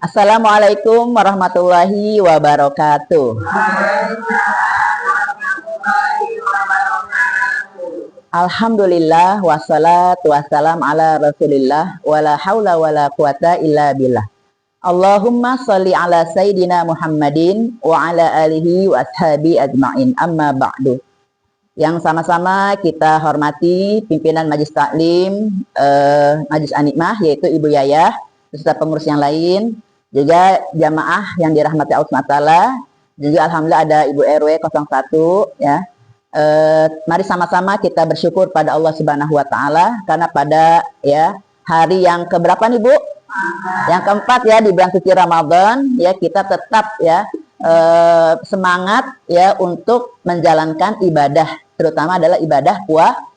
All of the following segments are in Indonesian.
Assalamualaikum warahmatullahi wabarakatuh. Alhamdulillah wassalatu wassalam ala rasulillah wala haula wala quwata illa billah. Allahumma sholli ala sayyidina Muhammadin wa ala alihi wa ashabi ajma'in, amma ba'du. Yang sama-sama kita hormati pimpinan Majelis Taklim Majelis An-Nikmah, yaitu Ibu Yayah beserta pengurus yang lain, juga jamaah yang dirahmati Allah SWT, juga alhamdulillah ada Ibu RW 01 ya. Mari sama-sama kita bersyukur pada Allah Subhanahu wa taala karena pada ya hari yang keberapa nih Bu? Yang keempat ya di bulan suci Ramadan ya, kita tetap ya semangat ya untuk menjalankan ibadah, terutama adalah ibadah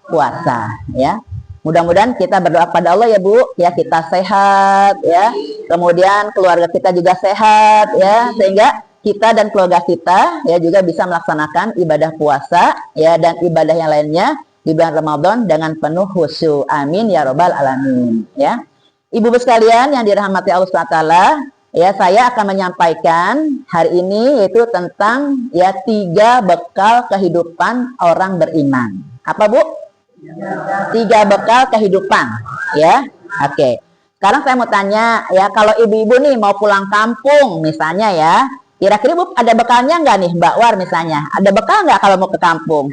puasa ya. Mudah-mudahan kita berdoa pada Allah ya Bu, ya kita sehat ya, kemudian keluarga kita juga sehat ya, sehingga kita dan keluarga kita ya juga bisa melaksanakan ibadah puasa ya dan ibadah yang lainnya di bulan Ramadan dengan penuh khusyuk. Amin ya robbal alamin ya. Ibu-ibu sekalian yang dirahmati Allah SWT, ya saya akan menyampaikan hari ini yaitu tentang ya 3 bekal kehidupan orang beriman. Apa Bu? 3 bekal kehidupan ya. Oke. Sekarang saya mau tanya ya, kalau ibu-ibu nih mau pulang kampung misalnya ya, kira-kira Bu ada bekalnya nggak nih Mbak War misalnya? Ada bekal nggak kalau mau ke kampung?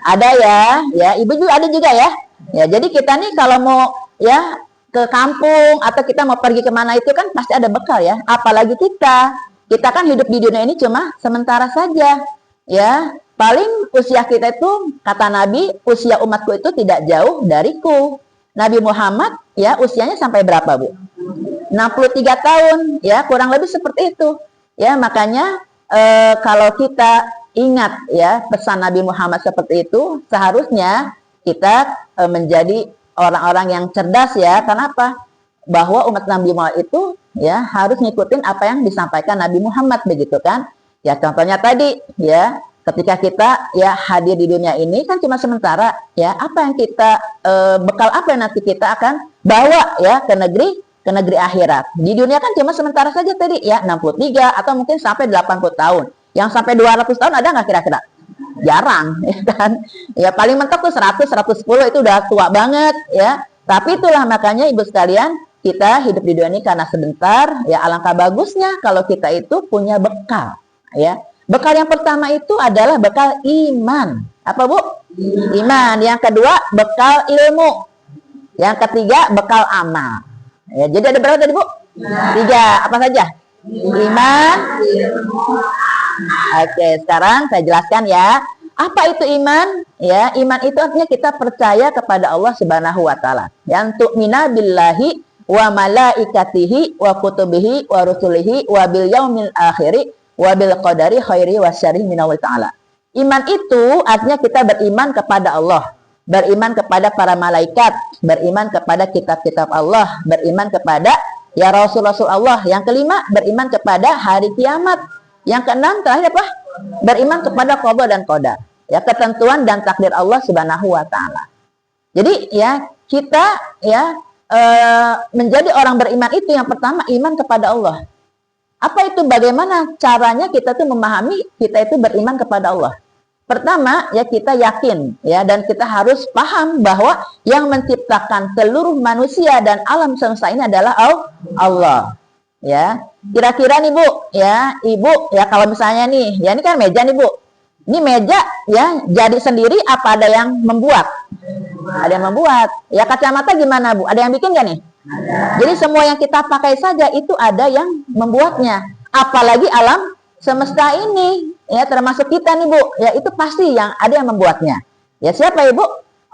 Ada ya, ya ibu juga ada juga ya. Ya jadi kita nih kalau mau ya ke kampung atau kita mau pergi kemana itu kan pasti ada bekal ya. Apalagi kita kan hidup di dunia ini cuma sementara saja ya. Paling usia kita itu, kata Nabi, usia umatku itu tidak jauh dariku. Nabi Muhammad ya usianya sampai berapa Bu? 63 tahun ya, kurang lebih seperti itu ya. Makanya kalau kita ingat ya pesan Nabi Muhammad seperti itu, seharusnya kita menjadi orang-orang yang cerdas ya. Kenapa? Bahwa umat Nabi Muhammad itu ya harus ngikutin apa yang disampaikan Nabi Muhammad, begitu kan ya. Contohnya tadi ya, ketika kita ya hadir di dunia ini kan cuma sementara ya, apa yang kita bekal apa yang nanti kita akan bawa ya ke negeri akhirat. Di dunia kan cuma sementara saja tadi ya, 63 atau mungkin sampai 80 tahun. Yang sampai 200 tahun ada nggak kira-kira? Jarang ya kan. Ya paling mentok tuh 100 110 itu udah tua banget ya. Tapi itulah makanya ibu sekalian, kita hidup di dunia ini karena sebentar ya, alangkah bagusnya kalau kita itu punya bekal ya. Bekal yang pertama itu adalah bekal iman. Apa Bu? Iman. Yang kedua bekal ilmu. Yang ketiga bekal amal. Ya, jadi ada berapa tadi Bu? 3. Apa saja? Iman. Oke, sekarang saya jelaskan ya. Apa itu iman? Ya, iman itu artinya kita percaya kepada Allah Subhanahu wa taala. Yang tu'mina billahi wa malaikatihi wa kutubihi wa rusulihi wa bil yaumil akhiri wabil qadari khairi wasyarri minallahi ta'ala. Iman itu artinya kita beriman kepada Allah, beriman kepada para malaikat, beriman kepada kitab-kitab Allah, beriman kepada ya Rasul-Rasul Allah. Yang kelima, beriman kepada hari kiamat. Yang keenam terakhir apa? Beriman kepada qada dan qadar. Ya, ketentuan dan takdir Allah Subhanahu wa taala. Jadi ya kita ya menjadi orang beriman itu yang pertama iman kepada Allah. Apa itu? Bagaimana caranya kita tuh memahami kita itu beriman kepada Allah? Pertama, ya kita yakin ya, dan kita harus paham bahwa yang menciptakan seluruh manusia dan alam semesta ini adalah Allah. Ya, kira-kira nih Bu, ya Ibu, ya kalau misalnya nih, ya ini kan meja nih Bu. Ini meja ya jadi sendiri apa ada yang membuat? Ada yang membuat. Ya kacamata gimana Bu? Ada yang bikin nggak nih? Jadi semua yang kita pakai saja itu ada yang membuatnya. Apalagi alam semesta ini ya, termasuk kita nih Bu, ya itu pasti yang ada yang membuatnya. Ya siapa Ibu?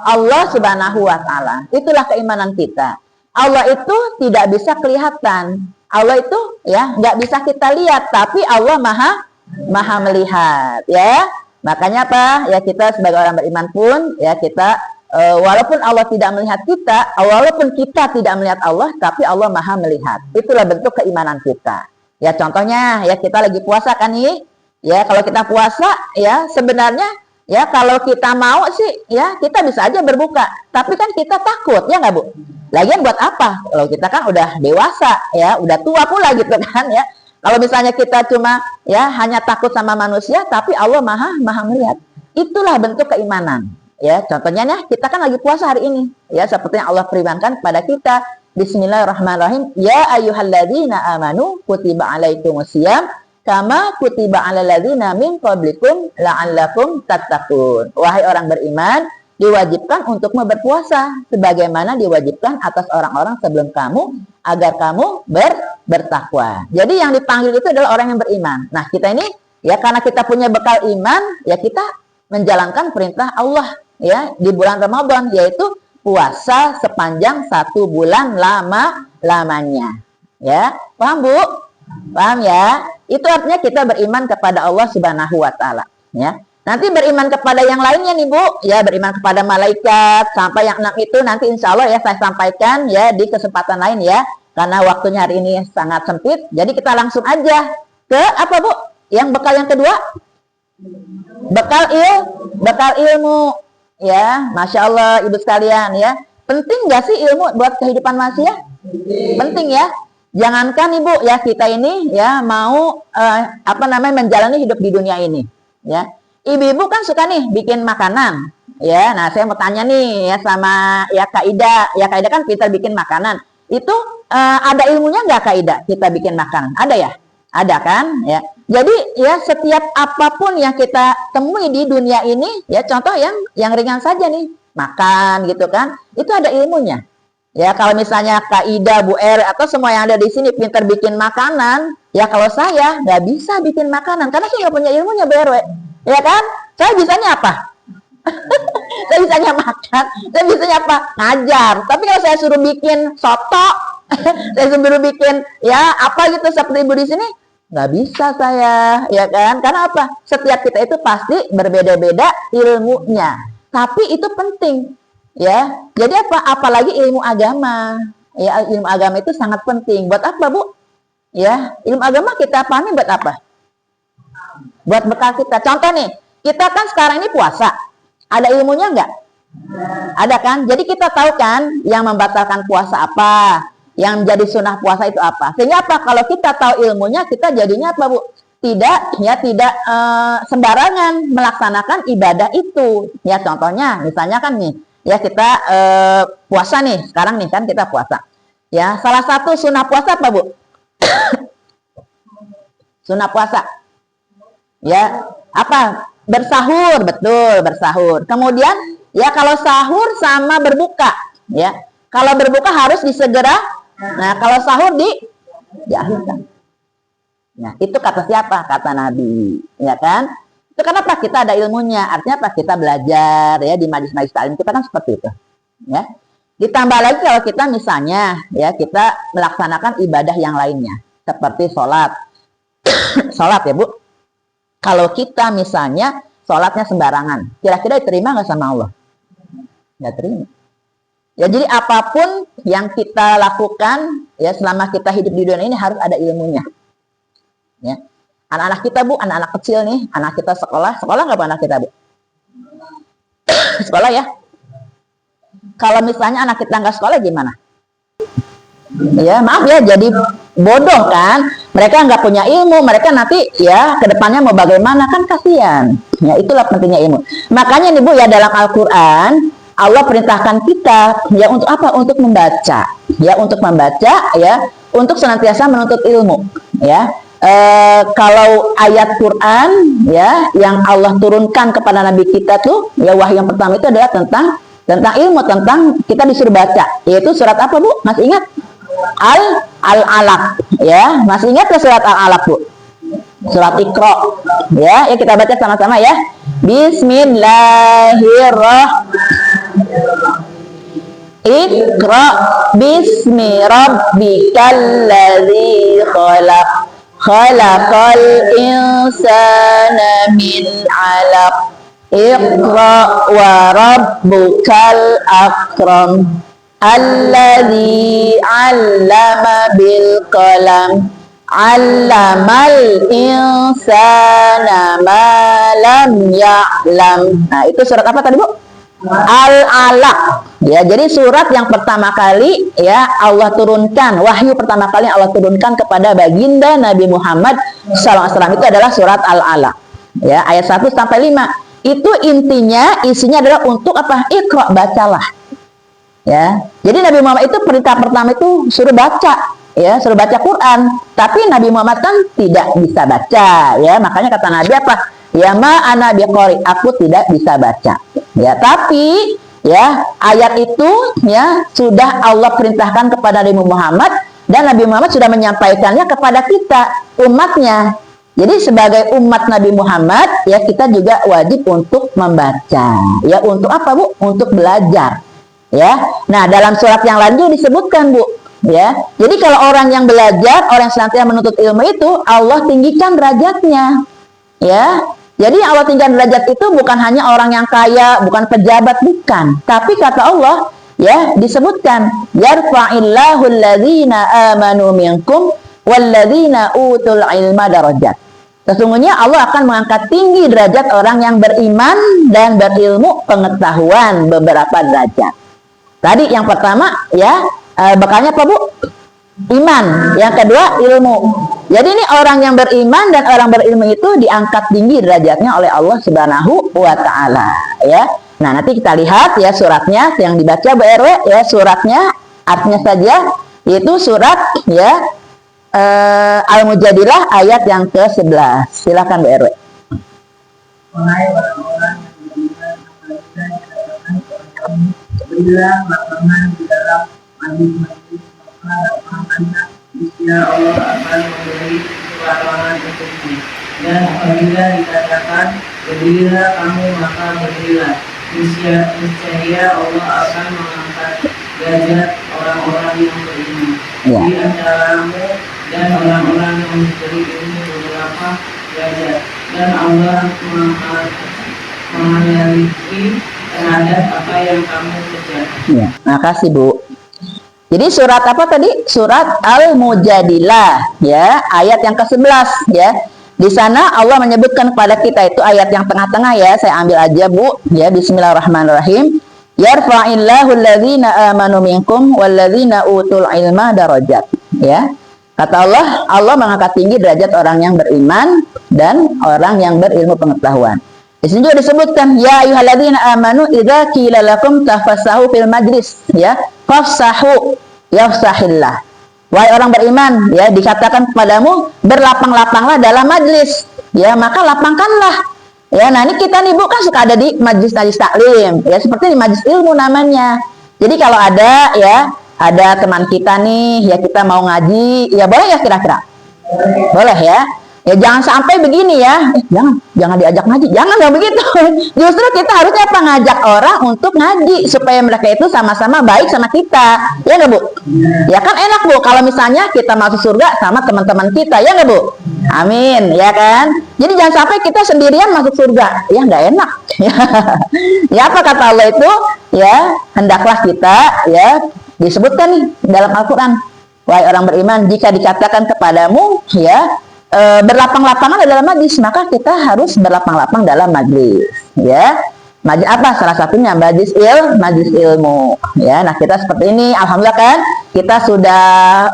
Allah Subhanahu wa taala. Itulah keimanan kita. Allah itu tidak bisa kelihatan. Allah itu ya nggak bisa kita lihat, tapi Allah maha melihat ya. Makanya apa? Ya kita sebagai orang beriman pun ya kita walaupun Allah tidak melihat kita, walaupun kita tidak melihat Allah, tapi Allah maha melihat. Itulah bentuk keimanan kita. Ya contohnya ya kita lagi puasa kan nih. Ya kalau kita puasa ya sebenarnya Ya, kalau kita mau sih, ya kita bisa aja berbuka. Tapi kan kita takut, ya nggak Bu? Lagian buat apa? Kalau kita kan udah dewasa, ya, udah tua pula gitu kan, ya. Kalau misalnya kita cuma, ya, hanya takut sama manusia, tapi Allah maha melihat. Itulah bentuk keimanan. Ya, contohnya nih, kita kan lagi puasa hari ini. Ya, seperti yang Allah firmankan pada kita. Bismillahirrahmanirrahim. Ya ayyuhalladzina amanu kutiba alaikumusiyam kama kutiba alal ladzina min qablikum la'allakum tattaqun. Wahai orang beriman, diwajibkan untukmu berpuasa sebagaimana diwajibkan atas orang-orang sebelum kamu agar kamu bertakwa. Jadi yang dipanggil itu adalah orang yang beriman. Nah, kita ini ya karena kita punya bekal iman, ya kita menjalankan perintah Allah ya di bulan Ramadan, yaitu puasa sepanjang 1 bulan lamanya. Ya, paham Bu? Paham ya? Itu artinya kita beriman kepada Allah Subhanahu wa taala, ya. Nanti beriman kepada yang lainnya nih Bu, ya beriman kepada malaikat sampai yang 6 itu nanti insya Allah ya saya sampaikan ya di kesempatan lain ya. Karena waktunya hari ini sangat sempit, jadi kita langsung aja ke apa Bu? Yang bekal yang kedua? Bekal ilmu. Ya, Masya Allah Ibu sekalian ya. Penting gak sih ilmu buat kehidupan manusia? Penting ya. Jangankan Ibu ya kita ini ya mau menjalani hidup di dunia ini ya. Ibu-ibu kan suka nih bikin makanan ya. Nah, saya mau tanya nih ya sama ya Kak Ida. Ya Kak Ida kan pintar bikin makanan. Itu ada ilmunya nggak Kak Ida kita bikin makanan? Ada ya? Ada kan ya. Jadi ya setiap apapun yang kita temui di dunia ini ya, contoh yang ringan saja nih, makan gitu kan. Itu ada ilmunya. Ya, kalau misalnya Kak Ida, Bu Er, atau semua yang ada di sini pintar bikin makanan, ya kalau saya nggak bisa bikin makanan, karena saya nggak punya ilmunya, Bu Er, ya kan? Saya bisanya apa? Saya bisanya makan, saya bisanya apa? Ngajar. Tapi kalau saya suruh bikin soto, saya suruh bikin ya apa gitu seperti Ibu di sini, nggak bisa saya, ya kan? Karena apa? Setiap kita itu pasti berbeda-beda ilmunya, tapi itu penting. Ya, jadi apalagi ilmu agama. Ya, ilmu agama itu sangat penting. Buat apa, Bu? Ya, ilmu agama kita pahami buat apa? Buat bekal kita. Contoh nih, kita kan sekarang ini puasa. Ada ilmunya enggak? Ada kan? Jadi kita tahu kan yang membatalkan puasa apa, yang menjadi sunnah puasa itu apa. Sehingga apa? Kalau kita tahu ilmunya, kita jadinya apa, Bu? Tidak sembarangan melaksanakan ibadah itu. Ya, contohnya misalnya kan nih, ya kita puasa nih, sekarang nih kan kita puasa. Ya, salah satu sunnah puasa apa, Bu? Sunnah puasa. Ya, apa? Bersahur, betul, bersahur. Kemudian, ya kalau sahur sama berbuka, ya. Kalau berbuka harus disegera. Nah, kalau sahur diakhirkan. Nah, itu kata siapa? Kata Nabi, ya kan? Itu kenapa kita ada ilmunya? Artinya apa? Kita belajar ya di majelis-majelis taklim kita kan seperti itu, ya. Ditambah lagi kalau kita misalnya ya kita melaksanakan ibadah yang lainnya seperti sholat, sholat ya Bu. Kalau kita misalnya sholatnya sembarangan, kira-kira diterima nggak sama Allah? Nggak terima. Ya, jadi apapun yang kita lakukan ya selama kita hidup di dunia ini harus ada ilmunya. Ya. Anak-anak kita Bu, anak-anak kecil nih, anak kita sekolah nggak anak kita Bu? Sekolah ya. Kalau misalnya anak kita nggak sekolah gimana? Ya maaf ya, jadi bodoh kan? Mereka nggak punya ilmu, mereka nanti ya kedepannya mau bagaimana kan kasihan. Ya itulah pentingnya ilmu. Makanya nih Bu ya dalam Al-Quran Allah perintahkan kita ya untuk apa? Untuk membaca, ya untuk membaca ya, untuk senantiasa menuntut ilmu, ya. Kalau ayat Quran ya yang Allah turunkan kepada Nabi kita tuh ya wahyu yang pertama itu adalah tentang ilmu, tentang kita disuruh baca, yaitu surat apa Bu? Masih ingat? Al-Alaq ya, masih ingat ke surat Al-Alaq Bu? Surat Iqra ya, ya kita baca sama-sama ya. Bismillahirrahmanirrahim. Iqra bismi rabbikal ladzi khalaq. Khalaqal insana min 'alaq. Iqra wa rabbukal akram. Alladzi 'allama bil qalam. 'allamal insana ma lam ya'lam. Nah, itu surat apa tadi, Bu? Al-Alaq. Ya, jadi surat yang pertama kali ya Allah turunkan, wahyu pertama kali yang Allah turunkan kepada baginda Nabi Muhammad SAW itu adalah surat Al-Alaq. Ya, ayat 1 sampai 5. Itu intinya, isinya adalah untuk apa? Iqra, bacalah. Ya. Jadi Nabi Muhammad itu perintah pertama itu suruh baca, ya, suruh baca Quran. Tapi Nabi Muhammad kan tidak bisa baca, ya. Makanya kata Nabi apa? Ya ma ana biqari, aku tidak bisa baca. Ya, tapi ya ayat itu ya sudah Allah perintahkan kepada Nabi Muhammad dan Nabi Muhammad sudah menyampaikannya kepada kita umatnya. Jadi sebagai umat Nabi Muhammad ya kita juga wajib untuk membaca. Ya, untuk apa, Bu? Untuk belajar. Ya. Nah, dalam surat yang lain juga disebutkan, Bu, ya. Jadi kalau orang yang belajar, orang yang senantiasa menuntut ilmu itu Allah tinggikan derajatnya. Ya. Jadi Allah tinggikan derajat itu bukan hanya orang yang kaya, bukan pejabat, bukan. Tapi kata Allah, ya, disebutkan, yarfa'illahu alladzina amanu minkum walladzina utul ilma darajat. Sesungguhnya Allah akan mengangkat tinggi derajat orang yang beriman dan berilmu pengetahuan beberapa derajat. Tadi yang pertama, ya, bekalnya apa, Bu? Iman. Yang kedua, ilmu. Jadi ini orang yang beriman dan orang berilmu itu diangkat tinggi derajatnya oleh Allah Subhanahu wa Ta'ala, ya. Nah, nanti kita lihat ya suratnya yang dibaca Bu RW, ya, suratnya artinya saja yaitu surat ya Al-Mujadilah ayat yang ke-11. Silakan Bu RW. Wahai orang-orang yang beriman, berilah lapangan di dalam majlis-majlis, maka lapangannya niscaya Allah akan memberi lapangan untukmu. Dan apabila dikatakan berdirilah kamu, maka berdirilah. Niscaya Allah akan mengangkat derajat orang-orang yang beriman. Di antaramu dan orang-orang yang diberi ilmu beberapa derajat. Dan Allah menganalisi terhadap apa yang kamu kerjakan. Ya, makasih, Bu. Jadi surat apa tadi? Surat Al-Mujadilah, ya, ayat yang ke-11, ya. Di sana Allah menyebutkan kepada kita itu ayat yang tengah-tengah, ya. Saya ambil aja, Bu, ya. Bismillahirrahmanirrahim. Yarfa'illahu alladzina amanu minkum walladzina utul ilma darajat, ya. Kata Allah, Allah mengangkat tinggi derajat orang yang beriman dan orang yang berilmu pengetahuan. Di sini juga disebutkan, ya ayyuhalladzina amanu idza qila lakum tafassahu fil majlis, ya, fafsahu yafsahillah. Wahai orang beriman, ya, dikatakan kepadamu berlapang-lapanglah dalam majlis, ya, maka lapangkanlah. Ya, nah ini kita nih, Bu, kan suka ada di majlis-majlis taklim, ya, seperti di majlis ilmu namanya. Jadi kalau ada, ya, ada teman kita nih, ya, kita mau ngaji, ya boleh ya kira-kira? Boleh ya. Ya jangan sampai begini ya, jangan diajak ngaji, jangan begitu. Justru kita harusnya apa? Ngajak orang untuk ngaji supaya mereka itu sama-sama baik sama kita, ya nggak, Bu? Ya kan enak, Bu, kalau misalnya kita masuk surga sama teman-teman kita, ya nggak, Bu? Amin, ya kan? Jadi jangan sampai kita sendirian masuk surga, ya nggak enak. Ya apa kata Allah itu? Ya hendaklah kita, ya, disebutkan nih dalam Al-Quran, wahai orang beriman, jika dikatakan kepadamu, ya, berlapang-lapangan dalam majlis, maka kita harus berlapang-lapang dalam majlis, ya. Majlis apa? Salah satunya majlis ilmu, ya. Nah, kita seperti ini, alhamdulillah kan, kita sudah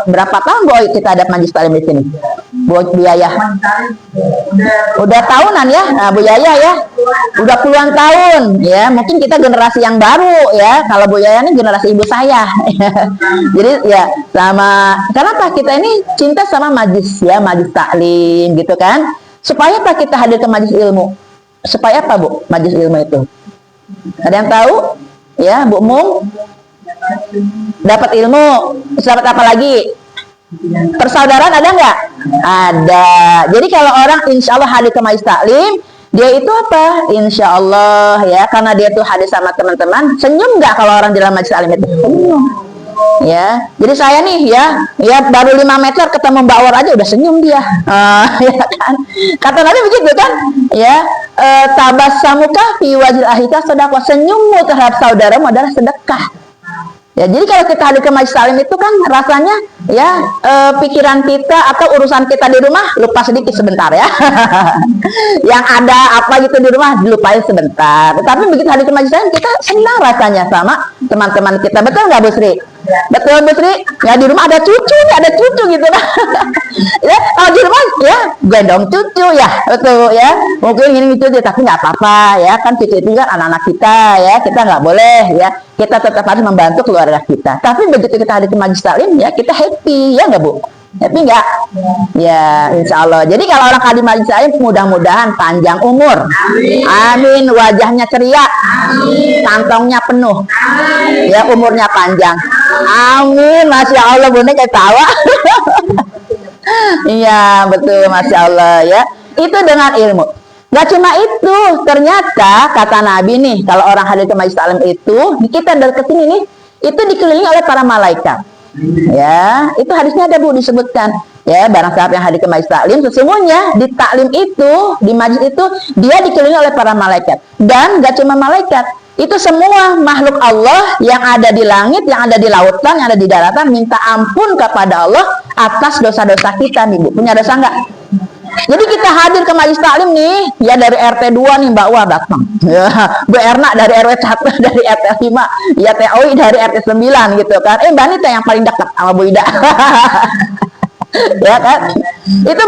berapa tahun, Bu, kita ada majlis taklim di sini, Bu Yaya? Udah tahunan ya, nah, Bu Yaya ya, udah puluhan tahun, ya. Mungkin kita generasi yang baru, ya. Kalau Bu Yaya ini generasi ibu saya. Jadi ya sama, kenapa kita ini cinta sama majlis, ya, majlis taklim gitu kan? Supaya apa kita hadir ke majlis ilmu? Supaya apa, Bu, majlis ilmu itu? Ada yang tahu? Ya, Bu Mung? Dapat ilmu. Dapat apa lagi? Persaudaraan ada nggak? Ada. Jadi kalau orang insya Allah hadir ke majlis taklim, dia itu apa? Insya Allah, ya, karena dia tuh hadir sama teman-teman. Senyum nggak kalau orang di dalam majlis taklim itu? Senyum. Ya, jadi saya nih, ya baru 5 meter ketemu Mbak War aja udah senyum dia, ya kan? Kata Nabi begitu kan? Ya, tabassamuka fi wajhil akhika sedekah, senyummu terhadap saudaramu adalah sedekah. Ya, jadi kalau kita hadir ke majelis taklim itu kan rasanya ya pikiran kita atau urusan kita di rumah lupa sedikit sebentar ya. Yang ada apa gitu di rumah dilupain sebentar. Tapi begitu hadir ke majelis taklim kita senang rasanya sama teman-teman kita. Betul nggak Bu Sri? Betul Bu Sri? Ya di rumah ada cucu gitu kan. Ya kalau di rumah ya gendong cucu ya, betul ya. Mungkin ini cucu tapi nggak apa-apa ya, kan cucu itu kan anak-anak kita ya, kita nggak boleh ya. Kita tetap harus membantu keluarga kita. Tapi begitu kita hadir ke majelis taklim ya kita happy ya nggak Bu? Happy nggak? Ya insya Allah. Jadi kalau orang hadir majelis taklim mudah-mudahan panjang umur. Amin. Wajahnya ceria. Kantongnya penuh. Ya umurnya panjang. Amin. Masya Allah Bunda kayak tawa. Iya betul, Masya Allah ya. Itu dengan ilmu. Gak cuma itu, ternyata kata Nabi nih, kalau orang hadir ke majelis taklim itu, kita dari kesini nih, itu dikelilingi oleh para malaikat. Ya, itu hadisnya ada Bu disebutkan. Ya, barang siapa yang hadir ke majelis taklim, sesungguhnya di taklim itu, di majelis itu, dia dikelilingi oleh para malaikat. Dan gak cuma malaikat, itu semua makhluk Allah yang ada di langit, yang ada di lautan, yang ada di daratan, minta ampun kepada Allah atas dosa-dosa kita nih Bu. Punya dosa nggak? Jadi kita hadir ke majelis taklim nih, ya dari RT 2 nih Mbak Wah datang. Ya, Bu Erna dari RW 1, dari RT 5, ya Teh Oi dari RT 9 gitu kan. Mbak Nita yang paling dekat sama Bu Ida. Ya kan? Itu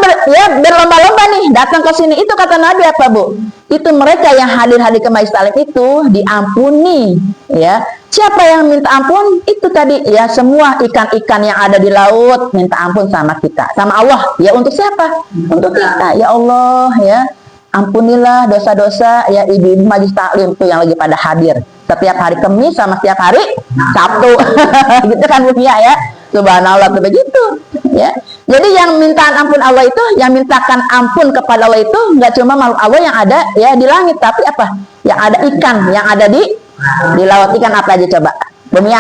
berlomba-lomba nih datang ke sini. Itu kata Nabi apa Bu? Itu mereka yang hadir-hadir ke majelis taklim itu diampuni ya. Siapa yang minta ampun? Itu tadi ya, semua ikan-ikan yang ada di laut minta ampun sama kita, sama Allah. Ya untuk siapa? Untuk kita. Ya Allah ya, ampunilah dosa-dosa ya ibu-ibu majelis taklim tuh yang lagi pada hadir setiap hari Kamis sama setiap hari Sabtu. Gitu kan Bu ya. Subhanallah tuh begitu ya. Jadi yang mintaan ampun Allah itu, yang mintakan ampun kepada Allah itu nggak cuma makhluk Allah yang ada ya di langit, tapi apa? Yang ada ikan, yang ada di laut. Ikan apa aja coba? Bumia.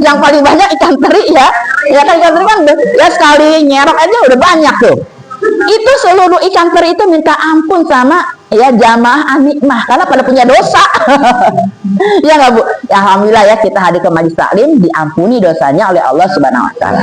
Yang paling banyak ikan teri ya. Ya kan ikan teri kan ya sekali nyerok aja udah banyak tuh. Itu seluruh ikan teri itu minta ampun sama ya jamaah anikmah karena pada punya dosa. Ya nggak Bu? Ya, alhamdulillah ya kita hadir ke majelis taklim diampuni dosanya oleh Allah Subhanahu Wa Taala.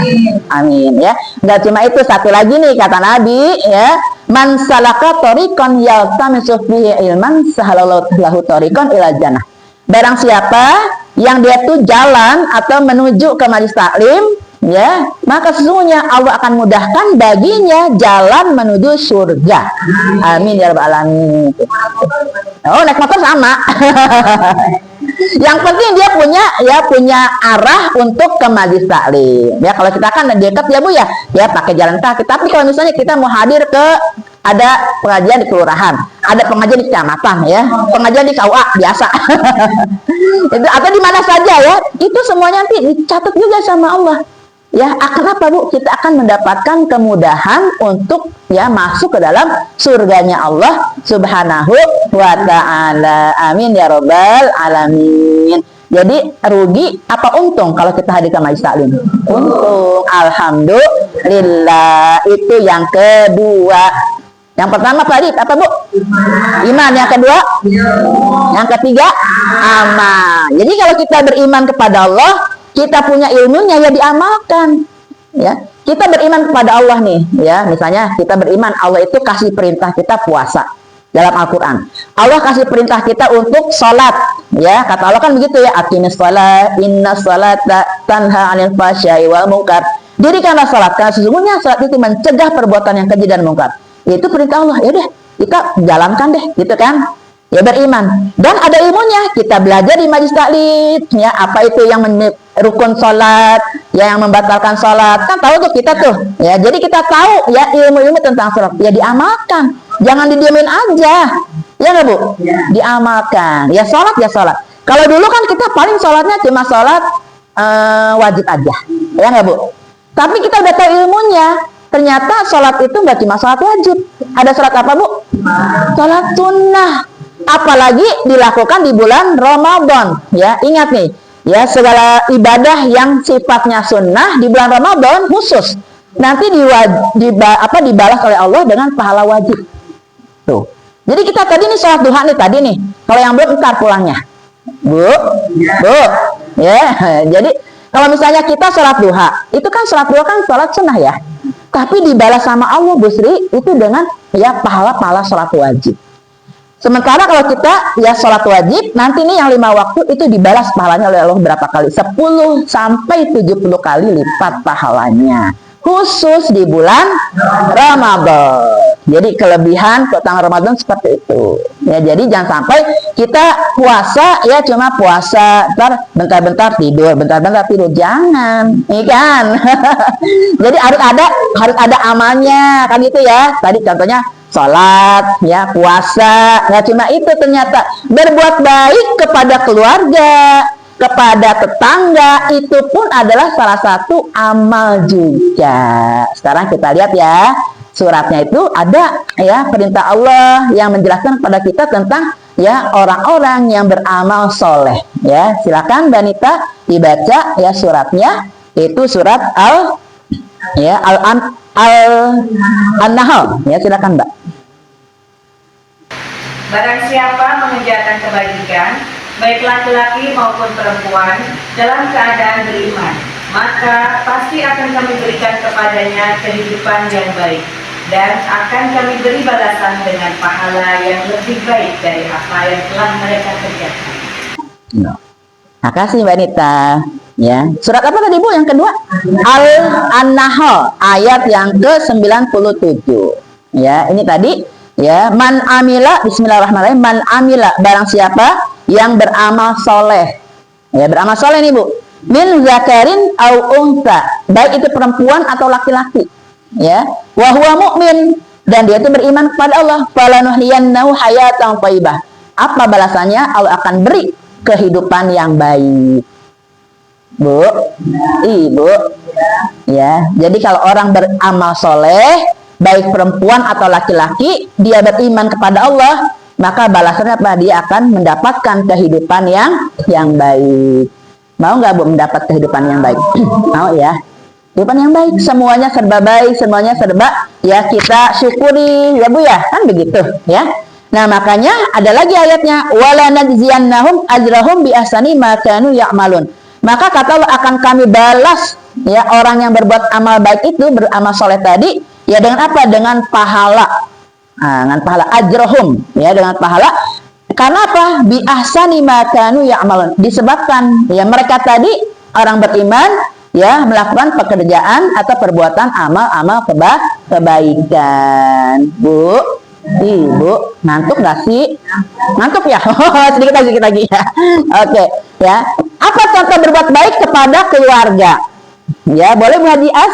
Amin ya. Nggak cuma itu, satu lagi nih kata Nabi ya, man salaka thoriqan yaltamisu fihi ilman sahalallahu lahu thoriqan ilal jannah. Barang siapa yang dia tuh jalan atau menuju ke majelis taklim ya, maka sesungguhnya Allah akan mudahkan baginya jalan menuju surga. Amin ya rabbal alamin. Oh, naik motor sama. Yang penting dia punya arah untuk ke majelis taklim. Ya kalau kita kan dekat ya Bu ya, ya pakai jalan kaki. Tapi kalau misalnya kita mau hadir ke ada pengajian di kelurahan, ada pengajian di kecamatan ya, pengajian di KUA biasa. Itu atau di mana saja ya, itu semuanya nanti dicatat juga sama Allah. Ya, kenapa Bu? Kita akan mendapatkan kemudahan untuk ya masuk ke dalam surganya Allah Subhanahu wa Ta'ala. Amin ya rabbal alamin. Jadi rugi apa untung kalau kita hadir ke majelis taklim? Untung, alhamdulillah. Itu yang kedua. Yang pertama tadi apa Bu? Iman. Yang kedua? Yang ketiga? Amal. Jadi kalau kita beriman kepada Allah, kita punya ilmunya ya diamalkan ya. Kita beriman kepada Allah nih ya, misalnya kita beriman Allah itu kasih perintah kita puasa dalam Al-Quran. Allah kasih perintah kita untuk sholat ya, kata Allah kan begitu ya, aqimis sholat inna sholata tanha 'anil fahsya'i wal munkar. Dirikanlah sholat karena sesungguhnya sholat itu mencegah perbuatan yang keji dan mungkar. Itu perintah Allah. Ya udah kita jalankan deh gitu kan. Ya beriman dan ada ilmunya, kita belajar di majelis taklim ya, apa itu yang rukun sholat ya, yang membatalkan sholat kan tahu tuh kita tuh ya. Jadi kita tahu ya ilmu-ilmu tentang sholat ya, diamalkan, jangan didiemin aja ya nggak Bu? Diamalkan ya, sholat ya sholat. Kalau dulu kan kita paling sholatnya cuma sholat wajib aja ya nggak Bu? Tapi kita udah tahu ilmunya, ternyata sholat itu nggak cuma sholat wajib, ada sholat apa Bu? Sholat sunnah. Apalagi dilakukan di bulan Ramadan ya. Ingat nih ya, segala ibadah yang sifatnya sunnah di bulan Ramadan khusus nanti dibalas oleh Allah dengan pahala wajib tuh. Jadi kita tadi nih sholat duha nih tadi nih, kalau yang belum ntar pulangnya Bu Ya, jadi kalau misalnya kita sholat duha, itu kan sholat duha kan sholat sunnah ya. Tapi dibalas sama Allah, Bu Sri, itu dengan ya pahala-pahala sholat wajib. Sementara kalau kita ya sholat wajib, nanti nih yang 5 waktu itu dibalas pahalanya oleh Allah berapa kali? 10 sampai 70 kali lipat pahalanya. Khusus di bulan Ramadan. Jadi kelebihan keutamaan Ramadan seperti itu. Ya, jadi jangan sampai kita puasa ya cuma puasa, bentar-bentar tidur, bentar-bentar tidur. Jangan, nih kan? Jadi harus ada amalnya kan itu ya. Tadi contohnya sholat, ya puasa. Nggak cuma itu, ternyata berbuat baik kepada keluarga, kepada tetangga, itu pun adalah salah satu amal juga. Sekarang kita lihat ya, suratnya itu ada ya perintah Allah yang menjelaskan kepada kita tentang ya orang-orang yang beramal soleh. Ya, silakan Mbak Nita dibaca ya suratnya, itu surat An-Nahl. Ya, silakan Mbak. Barang siapa mengerjakan kebajikan, baik laki-laki maupun perempuan, dalam keadaan beriman, maka pasti akan kami berikan kepadanya kehidupan yang baik, dan akan kami beri balasan dengan pahala yang lebih baik dari apa yang telah mereka kerjakan. Makasih Mbak Nita. Ya, surat apa tadi Bu yang kedua? An-Nahl ayat yang ke-97. Ya, ini tadi ya, man amila, bismillahirrahmanirrahim, man amila, barang siapa yang beramal soleh. Ya, beramal soleh nih Bu, min zakarin au unsa, baik itu perempuan atau laki-laki. Ya, wa huwa mu'min, dan dia itu beriman kepada Allah, falanuhyiyannahu hayatan thayyibah. Apa balasannya? Allah akan beri kehidupan yang baik. Bu, Ibu, ya. Jadi kalau orang beramal soleh, baik perempuan atau laki-laki, dia beriman kepada Allah, maka balasannya apa? Dia akan mendapatkan kehidupan yang baik. Mau nggak Bu mendapat kehidupan yang baik? Mau ya. Kehidupan yang baik, semuanya serba baik, semuanya serba ya kita syukuri ya Bu ya, kan begitu ya. Nah, makanya ada lagi ayatnya, wala najziyannahum ajrahum bi ahsani ma kanu ya'malun. Maka kata Allah, akan kami balas ya orang yang berbuat amal baik itu, beramal soleh tadi, ya dengan apa? Dengan pahala. Nah, dengan pahala ajrahum, ya dengan pahala. Karena apa? Bi ahsani ma kanu ya'malun. Disebabkan ya mereka tadi orang beriman ya melakukan pekerjaan atau perbuatan amal-amal kebaikan. Bu, Ibu, ngantuk nggak sih? Ngantuk ya? sedikit lagi ya. Oke, ya. Apa contoh berbuat baik kepada keluarga? Ya, boleh Bu Hadias?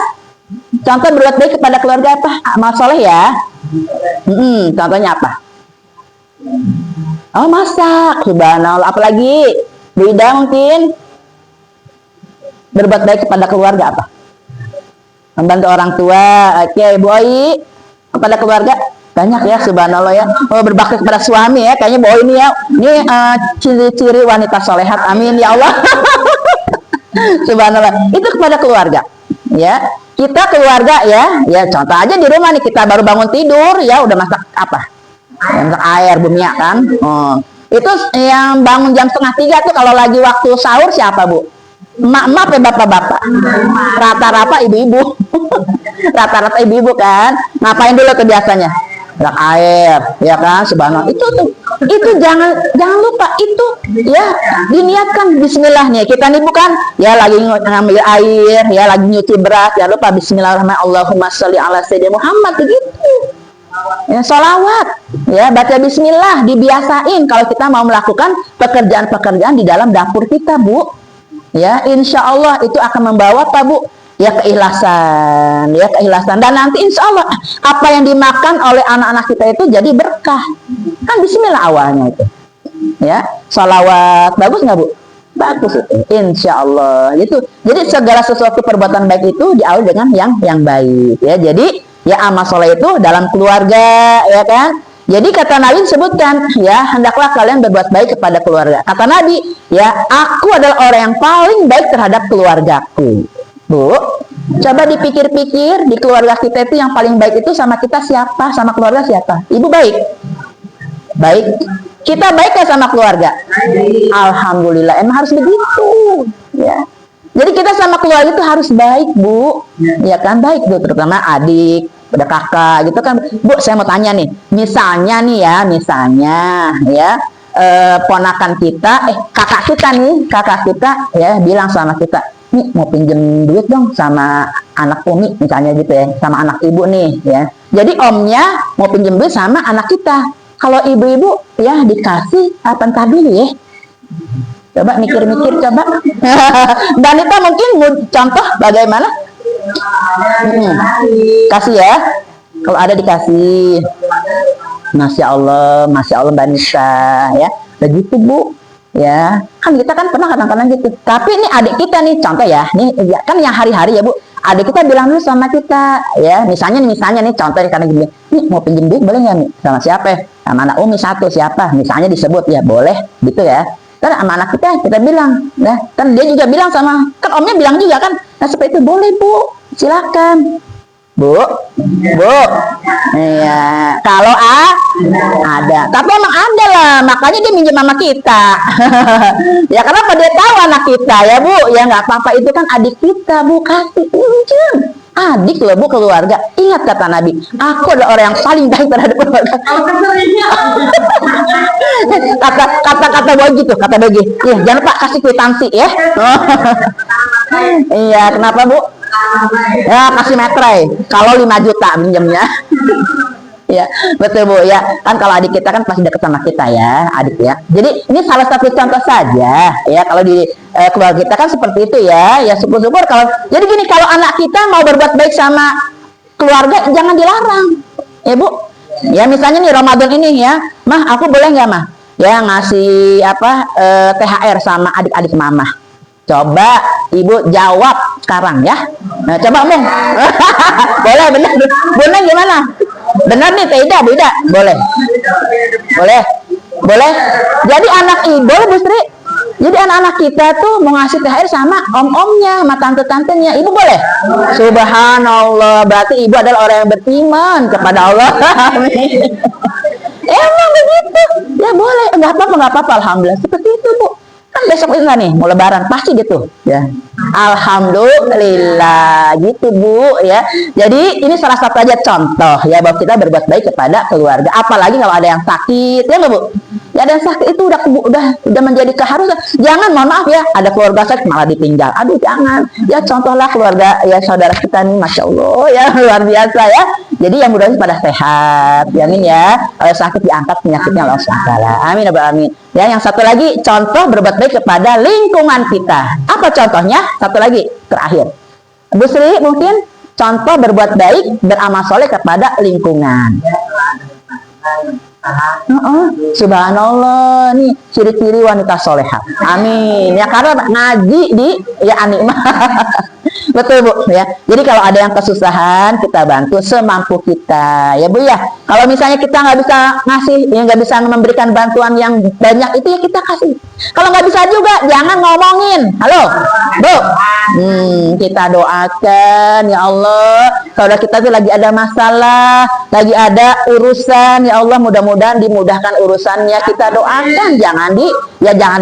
Contoh berbuat baik kepada keluarga apa? Amal soleh ya. Contohnya apa? Oh, masak. Subhanallah. Apalagi? Bu Ida mungkin? Berbuat baik kepada keluarga apa? Membantu orang tua. Oke, Bu Oi. Kepada keluarga? Banyak ya, subhanallah ya. Oh, berbakti kepada suami ya. Kayaknya Bu Oi ini ya. Ini ciri-ciri wanita solehat. Amin ya Allah. Subhanallah. Itu kepada keluarga. Ya. Kita keluarga ya. Ya, contoh aja di rumah nih, kita baru bangun tidur ya udah masak apa? Masak air Bumia kan. Oh. Itu yang bangun jam 2:30 tuh kalau lagi waktu sahur siapa Bu? Emak-emak ya bapak-bapak? Rata-rata ibu-ibu. Rata-rata ibu-ibu kan. Ngapain dulu tuh biasanya? Masak air, ya kan? Subhanallah. Itu jangan lupa itu ya, diniatkan bismillah nih. Kita nih bukan ya lagi ngambil air, ya lagi nyuci beras, jangan lupa bismillahirrahmanirrahim. Allahumma sholli ala sayyidina Muhammad, begitu. Ya, sholawat, ya baca bismillah, dibiasain kalau kita mau melakukan pekerjaan-pekerjaan di dalam dapur kita, Bu. Ya, insya Allah itu akan membawa apa Bu? Ya keikhlasan, dan nanti insya Allah apa yang dimakan oleh anak-anak kita itu jadi berkah. Kan bismillah awalnya itu. Ya, sholawat, bagus nggak Bu? Bagus itu, insya Allah. Itu. Jadi segala sesuatu perbuatan baik itu diawali dengan yang baik. Ya, jadi ya amal soleh itu dalam keluarga, ya kan? Jadi kata Nabi sebutkan, ya hendaklah kalian berbuat baik kepada keluarga. Kata Nabi, ya aku adalah orang yang paling baik terhadap keluargaku. Bu, coba dipikir-pikir di keluarga kita itu yang paling baik itu sama kita siapa? Sama keluarga siapa? Ibu baik? Baik. Kita baik gak sama keluarga? Alhamdulillah, emang harus begitu. Jadi kita sama keluarga itu harus baik, Bu. Ya kan, baik tuh, terutama adik, ada kakak gitu kan. Bu, saya mau tanya nih, misalnya nih ya, ponakan kita, kakak kita ya bilang sama kita, nih mau pinjem duit dong sama anak Umi misalnya gitu ya, sama anak ibu nih ya. Jadi omnya mau pinjem duit sama anak kita. Kalau ibu-ibu ya dikasih apa ntar dulu ya. Coba mikir-mikir coba. Dan itu mungkin contoh bagaimana? Kasih ya. Kalau ada dikasih. Masya Allah Mbak Nisa ya. Begitu Bu. Ya, kan kita kan pernah kadang-kadang gitu. Tapi ini adik kita nih, contoh ya. Nih kan yang hari-hari ya Bu. Adik kita bilang dulu sama kita, ya. Misalnya nih contoh karena gini. Nih mau pinjem duit boleh nggak nih? Sama siapa? Sama anak Umi satu siapa? Misalnya disebut ya boleh, gitu ya. Kan sama anak kita bilang, nah kan dia juga bilang sama, kan omnya bilang juga kan, nah seperti itu boleh Bu, silakan. Bu, iya. Kalau ada, tapi emang ada lah, makanya dia minjem sama kita. Ya kenapa dia tahu anak kita ya Bu, ya nggak apa-apa, itu kan adik kita Bu, kasih pinjam. Adik loh Bu, keluarga. Ingat kata Nabi, aku adalah orang yang paling baik terhadap keluarga. Kata begitu, kata begitu. Ya, jangan lupa kasih kwitansi ya. Iya, kenapa Bu? Ya kasih metre kalau 5 juta pinjamnya. Ya betul Bu ya, kan kalau adik kita kan pasti dekat sama kita ya, adik ya. Jadi ini salah satu contoh saja ya, kalau di keluarga kita kan seperti itu ya. Ya syukur-syukur kalau jadi gini, kalau anak kita mau berbuat baik sama keluarga jangan dilarang ya Bu ya. Misalnya nih Ramadan ini ya, Mah aku boleh nggak Mah ya ngasih THR sama adik-adik Mama? Coba Ibu jawab sekarang ya. Nah, coba Mung. Boleh, benar. Benar gimana? Benar nih, tidak, beda. Boleh. Jadi anak Ibu, Bu Sri. Jadi anak-anak kita tuh mau ngasih THR sama om-omnya, sama tante-tantenya. Ibu boleh? Subhanallah, berarti Ibu adalah orang yang beriman kepada Allah. Amin. Emang begitu? Ya boleh, enggak apa-apa, alhamdulillah. Seperti itu Bu. Kan besok itu nih mau lebaran pasti gitu ya, alhamdulillah gitu Bu ya. Jadi ini salah satu aja contoh ya bahwa kita berbuat baik kepada keluarga, apalagi kalau ada yang sakit ya nggak Bu ya. Ada yang sakit itu udah menjadi keharusan. Jangan, mohon maaf ya, ada keluarga sakit malah ditinggal, aduh jangan ya. Contohlah keluarga ya saudara kita nih, Masya Allah ya, luar biasa ya. Jadi yang mudah pada sehat ya, amin ya. Kalau sakit diangkat penyakitnya Allah SWT, amin ya amin ya. Yang satu lagi contoh berbuat baik kepada lingkungan kita. Apa contohnya? Satu lagi terakhir Bu Sri, mungkin contoh berbuat baik beramal soleh kepada lingkungan. Subhanallah, nih ciri-ciri wanita soleha. Amin ya, karena ngaji di ya Animah. Betul Bu ya. Jadi kalau ada yang kesusahan kita bantu semampu kita ya Bu ya. Kalau misalnya kita nggak bisa ngasih, ya nggak bisa memberikan bantuan yang banyak, itu ya kita kasih. Kalau nggak bisa juga jangan ngomongin. Halo Bu, kita doakan ya Allah, saudara kita tuh lagi ada masalah, lagi ada urusan ya Allah, mudah-mudahan dimudahkan urusannya. Kita doakan, jangan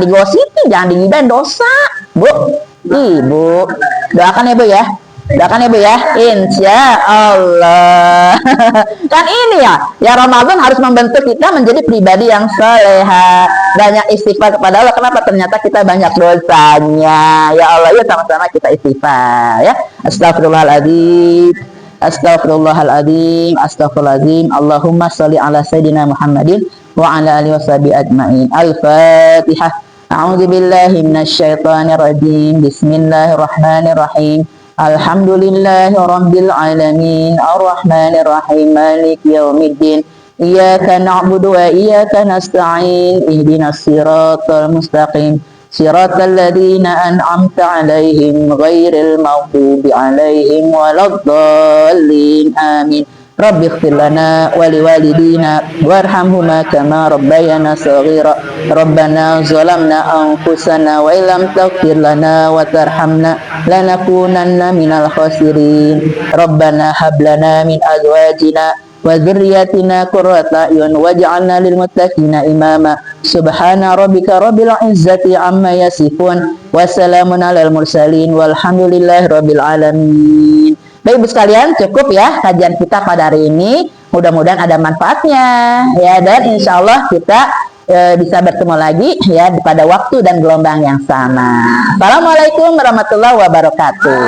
digosipin, jangan digibahin, dosa Bu. Ibu doakan ya Bu ya, doakan ya Bu ya, insya Allah. Kan ini ya Ramadan harus membentuk kita menjadi pribadi yang soleha, banyak istighfar kepada Allah. Kenapa? Ternyata kita banyak dosanya ya Allah. Yuk sama-sama kita istighfar ya. Astagfirullahaladzim. Allahumma sholli ala sayyidina Muhammadin wa ala alihi washabihi ajma'in. Al-Fatihah. A'udzu billahi minasyaitonir rajim. Bismillahirrahmanirrahim. Alhamdulillahi rabbil alamin. Arrahmanir rahim. Maliki yaumiddin. Iyyaka na'budu wa iyyaka nasta'in. Ihdinas siratal mustaqim. Siratal ladzina an'amta 'alaihim ghairil maghdubi 'alaihim waladdallin. Amin. Rabbi ighfir lana wa liwalidina warhamhuma kama rabbayana shaghira. Rabbana zalamna anfusana wa illam taghfir lana wa tarhamna lanakunanna minal khasirin. Rabbana hab lana min azwajina wa dzurriyyatina qurrata a'yun waj'alna lil muttaqina imama. Subhana rabbika rabbil izzati amma yasifun wa salamun alal mursalin walhamdulillahi rabbil alamin. Baik Ibu sekalian, cukup ya kajian kita pada hari ini. Mudah-mudahan ada manfaatnya ya, dan insya Allah kita bisa bertemu lagi ya pada waktu dan gelombang yang sama. Assalamualaikum warahmatullahi wabarakatuh.